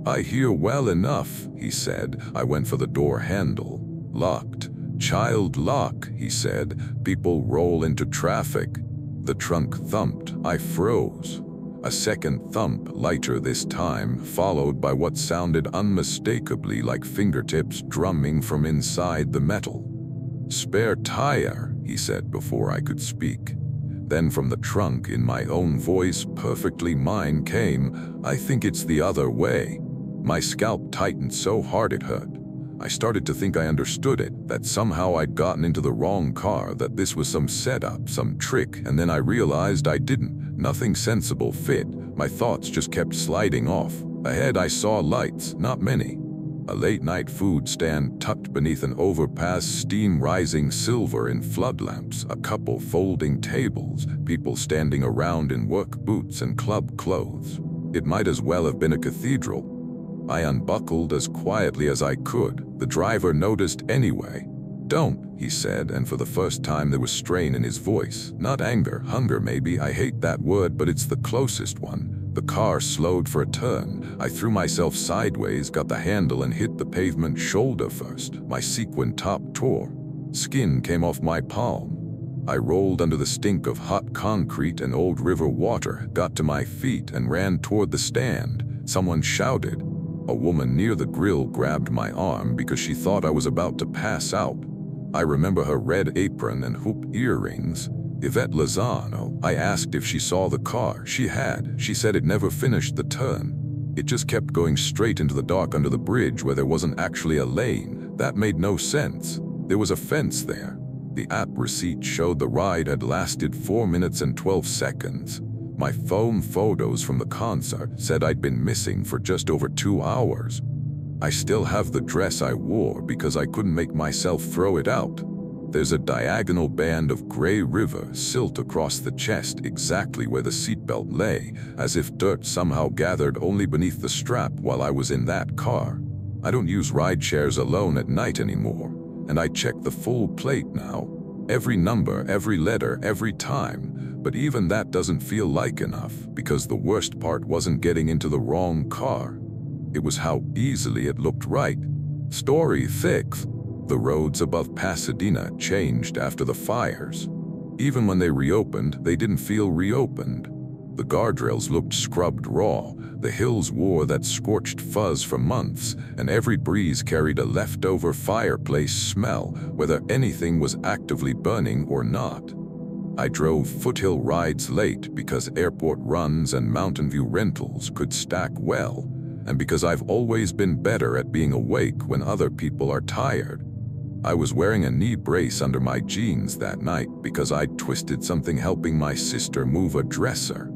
"I hear well enough," he said. I went for the door handle. "Locked. Child lock," he said. "People roll into traffic." The trunk thumped. I froze. A second thump, lighter this time, followed by what sounded unmistakably like fingertips drumming from inside the metal. "Spare tire," he said before I could speak. Then from the trunk, in my own voice, perfectly mine, came, "I think it's the other way." My scalp tightened so hard it hurt. I started to think I understood it, that somehow I'd gotten into the wrong car, that this was some setup, some trick, and then I realized I didn't. Nothing sensible fit. My thoughts just kept sliding off. Ahead I saw lights, not many. A late-night food stand tucked beneath an overpass, steam rising silver in flood lamps, a couple folding tables, people standing around in work boots and club clothes. It might as well have been a cathedral. I unbuckled as quietly as I could. The driver noticed anyway. "Don't," he said, and for the first time there was strain in his voice. Not anger, hunger maybe. I hate that word, but it's the closest one. The car slowed for a turn. I threw myself sideways, got the handle, and hit the pavement shoulder first. My sequin top tore. Skin came off my palm. I rolled under the stink of hot concrete and old river water, got to my feet, and ran toward the stand. Someone shouted. A woman near the grill grabbed my arm because she thought I was about to pass out. I remember her red apron and hoop earrings. Yvette Lozano. I asked if she saw the car. She had. She said it never finished the turn. It just kept going straight into the dark under the bridge where there wasn't actually a lane. That made no sense. There was a fence there. The app receipt showed the ride had lasted 4 minutes and 12 seconds. My phone photos from the concert said I'd been missing for just over 2 hours. I still have the dress I wore because I couldn't make myself throw it out. There's a diagonal band of gray river silt across the chest exactly where the seatbelt lay, as if dirt somehow gathered only beneath the strap while I was in that car. I don't use rideshares alone at night anymore, and I check the full plate now. Every number, every letter, every time. But even that doesn't feel like enough, because the worst part wasn't getting into the wrong car. It was how easily it looked right. Story 6. The roads above Pasadena changed after the fires. Even when they reopened, they didn't feel reopened. The guardrails looked scrubbed raw, the hills wore that scorched fuzz for months, and every breeze carried a leftover fireplace smell, whether anything was actively burning or not. I drove foothill rides late because airport runs and Mountain View rentals could stack well, and because I've always been better at being awake when other people are tired. I was wearing a knee brace under my jeans that night because I'd twisted something helping my sister move a dresser.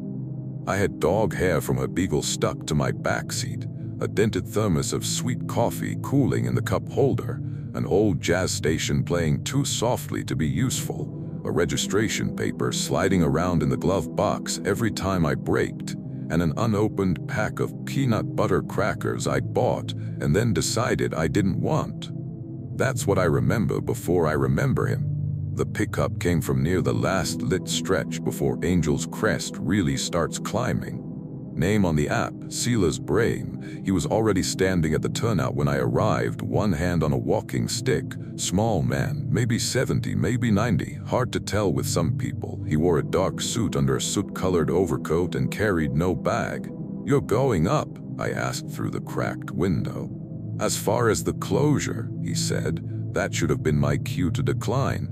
I had dog hair from her beagle stuck to my backseat, a dented thermos of sweet coffee cooling in the cup holder, an old jazz station playing too softly to be useful, a registration paper sliding around in the glove box every time I braked, and an unopened pack of peanut butter crackers I'd bought and then decided I didn't want. That's what I remember before I remember him. The pickup came from near the last lit stretch before Angel's Crest really starts climbing. Name on the app, Sila's Brain. He was already standing at the turnout when I arrived, one hand on a walking stick. Small man, maybe 70, maybe 90, hard to tell with some people. He wore a dark suit under a soot-colored overcoat and carried no bag. "You're going up?" I asked through the cracked window. "As far as the closure," he said. That should have been my cue to decline.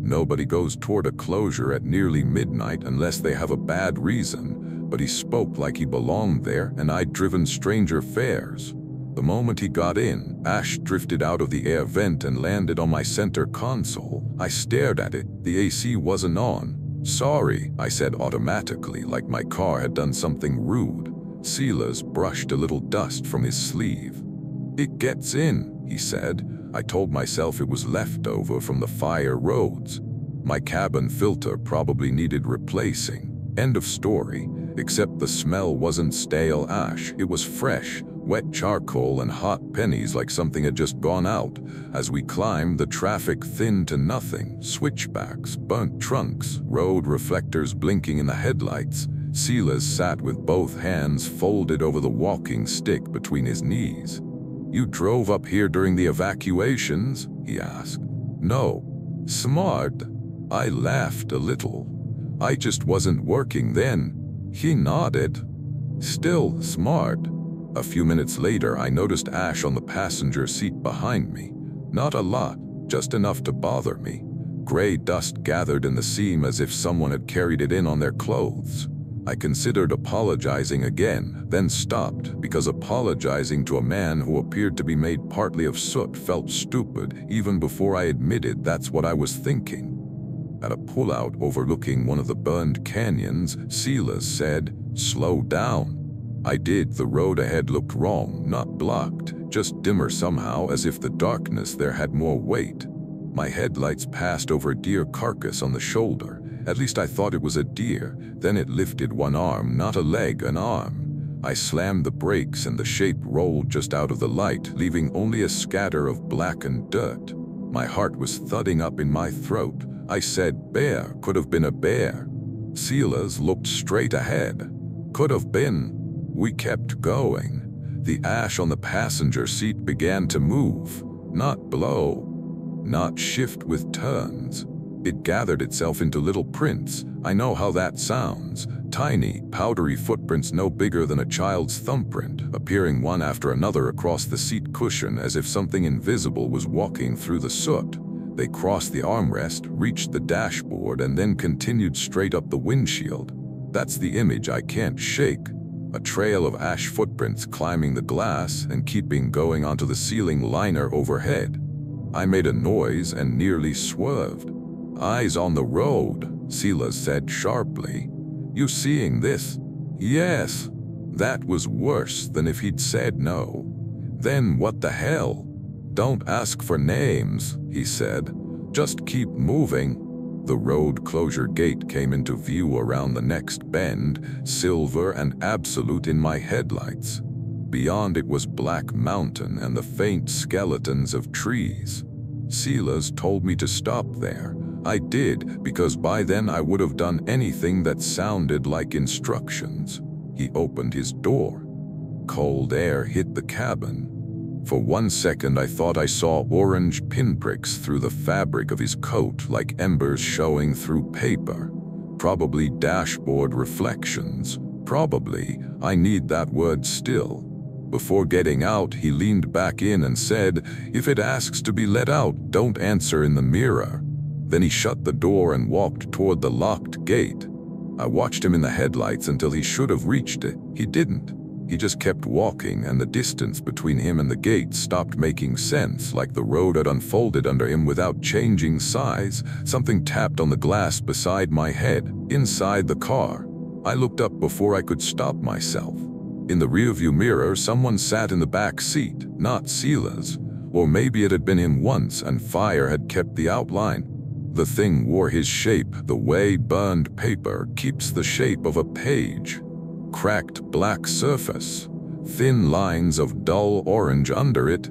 Nobody goes toward a closure at nearly midnight unless they have a bad reason, but he spoke like he belonged there and I'd driven stranger fares. The moment he got in, ash drifted out of the air vent and landed on my center console. I stared at it. The AC wasn't on. "Sorry," I said automatically, like my car had done something rude. Silas brushed a little dust from his sleeve. "It gets in," he said. I told myself it was leftover from the fire roads. My cabin filter probably needed replacing. End of story. Except the smell wasn't stale ash. It was fresh, wet charcoal and hot pennies, like something had just gone out. As we climbed, the traffic thinned to nothing. Switchbacks, burnt trunks, road reflectors blinking in the headlights. Silas sat with both hands folded over the walking stick between his knees. "You drove up here during the evacuations?" he asked. "No." "Smart." I laughed a little. "I just wasn't working then." He nodded. "Still smart." A few minutes later, I noticed ash on the passenger seat behind me. Not a lot, just enough to bother me. Gray dust gathered in the seam as if someone had carried it in on their clothes. I considered apologizing again, then stopped, because apologizing to a man who appeared to be made partly of soot felt stupid, even before I admitted that's what I was thinking. At a pullout overlooking one of the burned canyons, Silas said, "Slow down." I did. The road ahead looked wrong, not blocked, just dimmer somehow, as if the darkness there had more weight. My headlights passed over a deer carcass on the shoulder. At least I thought it was a deer. Then it lifted one arm, not a leg, an arm. I slammed the brakes and the shape rolled just out of the light, leaving only a scatter of blackened dirt. My heart was thudding up in my throat. I said, "Bear, could have been a bear." Silas looked straight ahead. "Could have been." We kept going. The ash on the passenger seat began to move, not blow, not shift with turns. It gathered itself into little prints. I know how that sounds. Tiny, powdery footprints no bigger than a child's thumbprint, appearing one after another across the seat cushion as if something invisible was walking through the soot. They crossed the armrest, reached the dashboard, and then continued straight up the windshield. That's the image I can't shake. A trail of ash footprints climbing the glass and keeping going onto the ceiling liner overhead. I made a noise and nearly swerved. "Eyes on the road," Silas said sharply. "You seeing this?" "Yes." That was worse than if he'd said no. "Then what the hell?" "Don't ask for names," he said. "Just keep moving." The road closure gate came into view around the next bend, silver and absolute in my headlights. Beyond it was Black Mountain and the faint skeletons of trees. Silas told me to stop there. I did, because by then I would have done anything that sounded like instructions. He opened his door. Cold air hit the cabin. For 1 second I thought I saw orange pinpricks through the fabric of his coat like embers showing through paper. Probably dashboard reflections. Probably, I need that word still. Before getting out, he leaned back in and said, "If it asks to be let out, don't answer in the mirror." Then he shut the door and walked toward the locked gate. I watched him in the headlights until he should have reached it. He didn't. He just kept walking, and the distance between him and the gate stopped making sense, like the road had unfolded under him without changing size. Something tapped on the glass beside my head, inside the car. I looked up before I could stop myself. In the rearview mirror, someone sat in the back seat, not Silas. Or maybe it had been him once and fire had kept the outline. The thing wore his shape, the way burned paper keeps the shape of a page. Cracked black surface, thin lines of dull orange under it,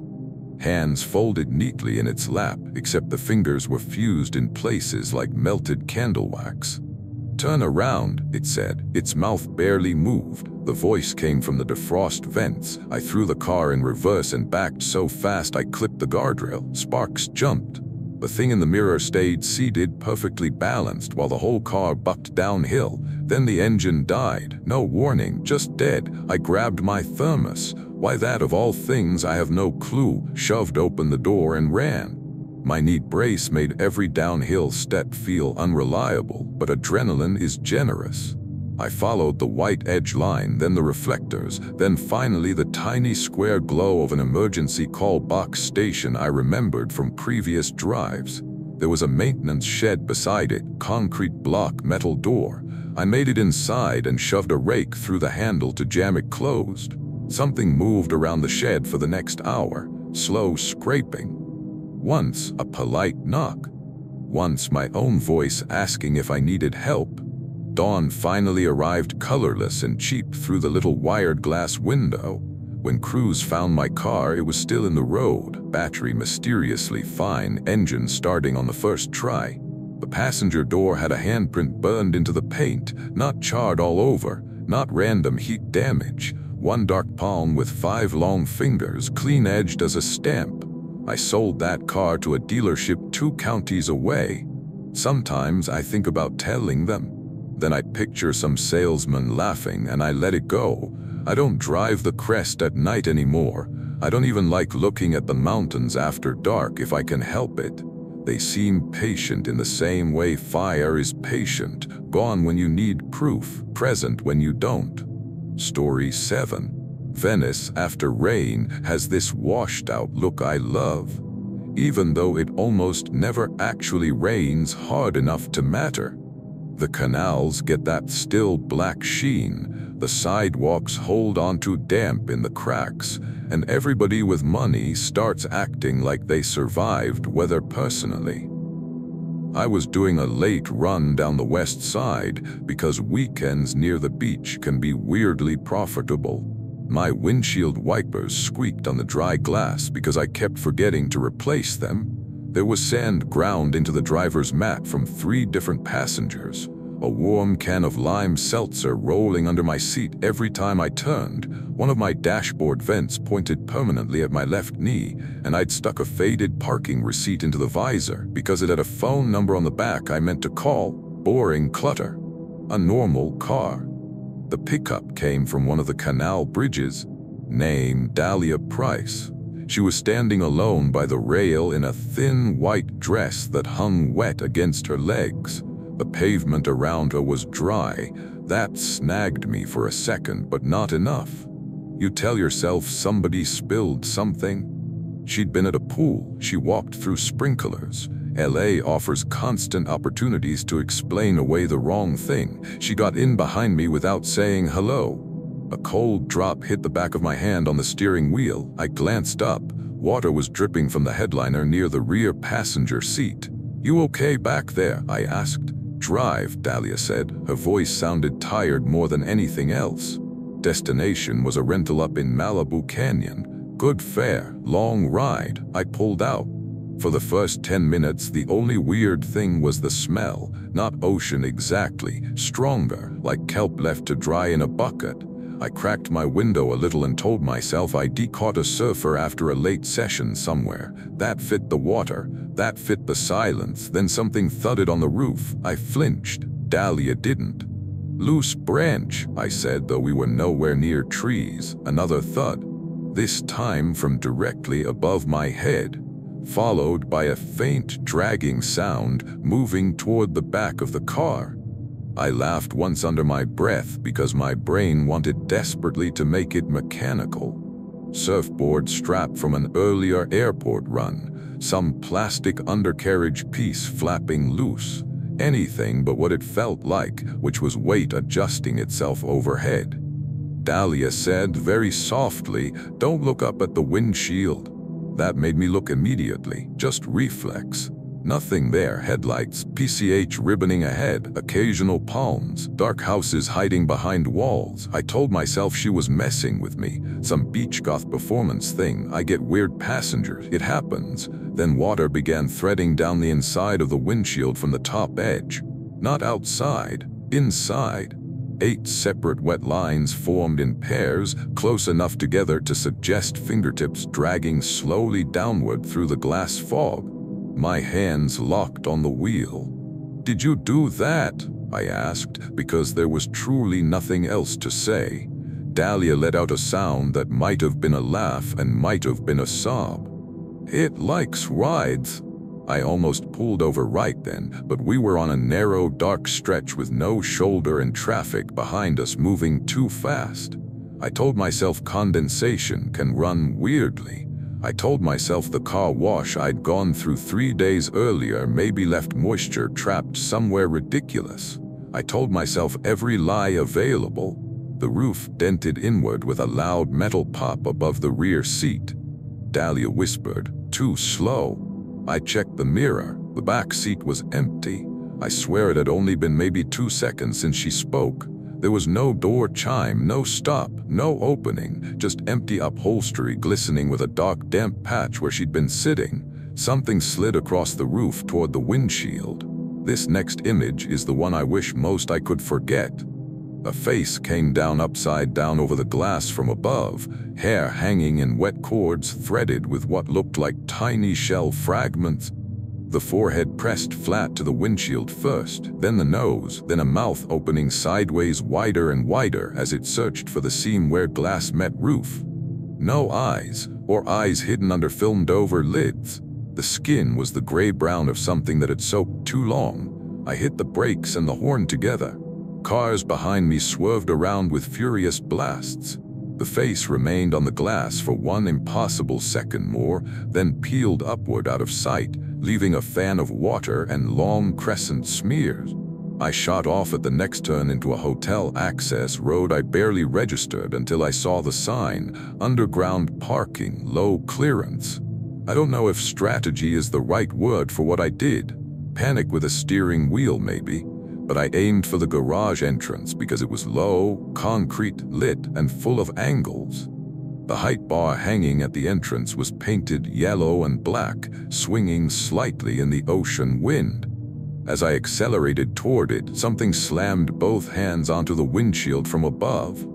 hands folded neatly in its lap, except the fingers were fused in places like melted candle wax. "Turn around," it said. Its mouth barely moved. The voice came from the defrost vents. I threw the car in reverse and backed so fast I clipped the guardrail. Sparks jumped. The thing in the mirror stayed seated, perfectly balanced, while the whole car bucked downhill. Then the engine died. No warning, just dead. I grabbed my thermos. Why that of all things, I have no clue. Shoved open the door and ran. My neat brace made every downhill step feel unreliable, but adrenaline is generous. I followed the white edge line, then the reflectors, then finally the tiny square glow of an emergency call box station I remembered from previous drives. There was a maintenance shed beside it, concrete block, metal door. I made it inside and shoved a rake through the handle to jam it closed. Something moved around the shed for the next hour, slow scraping. Once a polite knock. Once my own voice asking if I needed help. Dawn finally arrived, colorless and cheap, through the little wired glass window. When crews found my car, it was still in the road, battery mysteriously fine, engine starting on the first try. The passenger door had a handprint burned into the paint, not charred all over, not random heat damage. One dark palm with 5 long fingers, clean-edged as a stamp. I sold that car to a dealership 2 counties away. Sometimes I think about telling them. Then I picture some salesman laughing and I let it go. I don't drive the Crest at night anymore. I don't even like looking at the mountains after dark if I can help it. They seem patient in the same way fire is patient, gone when you need proof, present when you don't. Story 7. Venice after rain has this washed out look I love, even though it almost never actually rains hard enough to matter. The canals get that still black sheen, the sidewalks hold onto damp in the cracks, and everybody with money starts acting like they survived weather personally. I was doing a late run down the west side because weekends near the beach can be weirdly profitable. My windshield wipers squeaked on the dry glass because I kept forgetting to replace them. There was sand ground into the driver's mat from 3 different passengers. A warm can of lime seltzer rolling under my seat every time I turned. One of my dashboard vents pointed permanently at my left knee, and I'd stuck a faded parking receipt into the visor because it had a phone number on the back I meant to call. Boring clutter. A normal car. The pickup came from one of the canal bridges. Name Dahlia Price. She was standing alone by the rail in a thin white dress that hung wet against her legs. The pavement around her was dry. That snagged me for a second, but not enough. You tell yourself somebody spilled something. She'd been at a pool. She walked through sprinklers. LA offers constant opportunities to explain away the wrong thing. She got in behind me without saying hello. A cold drop hit the back of my hand on the steering wheel. I glanced up. Water was dripping from the headliner near the rear passenger seat. "You okay back there?" I asked. "Drive," Dahlia said. Her voice sounded tired more than anything else. Destination was a rental up in Malibu Canyon. Good fare, long ride. I pulled out. For the first 10 minutes, the only weird thing was the smell. Not ocean exactly, stronger, like kelp left to dry in a bucket. I cracked my window a little and told myself I'd caught a surfer after a late session somewhere. That fit the water, that fit the silence. Then something thudded on the roof. I flinched. Dahlia didn't. "Loose branch," I said, though we were nowhere near trees. Another thud, this time from directly above my head, followed by a faint dragging sound moving toward the back of the car. I laughed once under my breath because my brain wanted desperately to make it mechanical. Surfboard strap from an earlier airport run, some plastic undercarriage piece flapping loose. Anything but what it felt like, which was weight adjusting itself overhead. Dahlia said very softly, "Don't look up at the windshield." That made me look immediately, just reflex. Nothing there, headlights, PCH ribboning ahead, occasional palms, dark houses hiding behind walls. I told myself she was messing with me, some beach goth performance thing. I get weird passengers, it happens. Then water began threading down the inside of the windshield from the top edge. Not outside, inside. 8 separate wet lines formed in pairs, close enough together to suggest fingertips dragging slowly downward through the glass fog. My hands locked on the wheel. "Did you do that?" I asked, because there was truly nothing else to say. Dahlia let out a sound that might have been a laugh and might have been a sob. "It likes rides." I almost pulled over right then, but we were on a narrow, dark stretch with no shoulder and traffic behind us moving too fast. I told myself condensation can run weirdly. I told myself the car wash I'd gone through 3 days earlier maybe left moisture trapped somewhere ridiculous. I told myself every lie available. The roof dented inward with a loud metal pop above the rear seat. Dahlia whispered, "Too slow." I checked the mirror. The back seat was empty. I swear it had only been maybe 2 seconds since she spoke. There was no door chime, no stop, no opening, just empty upholstery glistening with a dark damp patch where she'd been sitting. Something slid across the roof toward the windshield. This next image is the one I wish most I could forget. A face came down upside down over the glass from above, hair hanging in wet cords threaded with what looked like tiny shell fragments. The forehead pressed flat to the windshield first, then the nose, then a mouth opening sideways wider and wider as it searched for the seam where glass met roof. No eyes, or eyes hidden under filmed-over lids. The skin was the gray-brown of something that had soaked too long. I hit the brakes and the horn together. Cars behind me swerved around with furious blasts. The face remained on the glass for one impossible second more, then peeled upward out of sight, leaving a fan of water and long crescent smears. I shot off at the next turn into a hotel access road I barely registered until I saw the sign, "Underground parking, low clearance." I don't know if strategy is the right word for what I did. Panic with a steering wheel maybe. But I aimed for the garage entrance because it was low, concrete, lit, and full of angles. The height bar hanging at the entrance was painted yellow and black, swinging slightly in the ocean wind. As I accelerated toward it, something slammed both hands onto the windshield from above.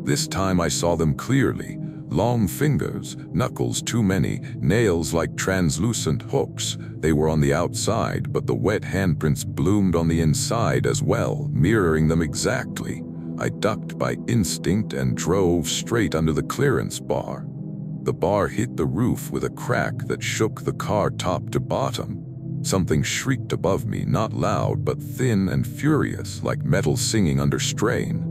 This time I saw them clearly. Long fingers, knuckles too many, nails like translucent hooks. They were on the outside, but the wet handprints bloomed on the inside as well, mirroring them exactly. I ducked by instinct and drove straight under the clearance bar. The bar hit the roof with a crack that shook the car top to bottom. Something shrieked above me, not loud, but thin and furious, like metal singing under strain.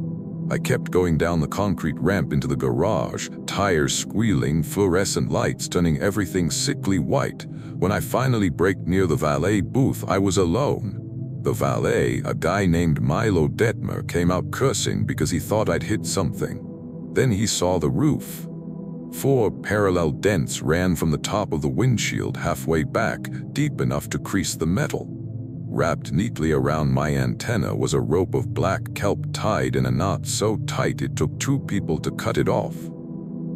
I kept going down the concrete ramp into the garage, tires squealing, fluorescent lights turning everything sickly white. When I finally braked near the valet booth, I was alone. The valet, a guy named Milo Detmer, came out cursing because he thought I'd hit something. Then he saw the roof. 4 parallel dents ran from the top of the windshield halfway back, deep enough to crease the metal. Wrapped neatly around my antenna was a rope of black kelp tied in a knot so tight it took 2 people to cut it off.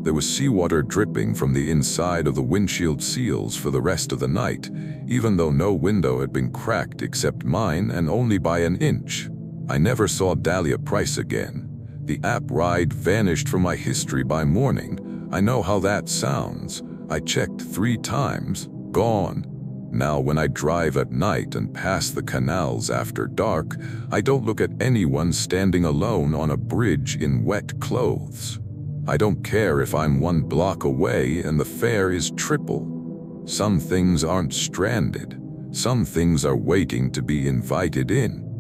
There was seawater dripping from the inside of the windshield seals for the rest of the night, even though no window had been cracked except mine and only by an inch. I never saw Dahlia Price again. The app ride vanished from my history by morning. I know how that sounds. I checked 3 times. Gone. Now when I drive at night and pass the canals after dark, I don't look at anyone standing alone on a bridge in wet clothes. I don't care if I'm 1 block away and the fare is triple. Some things aren't stranded. Some things are waiting to be invited in.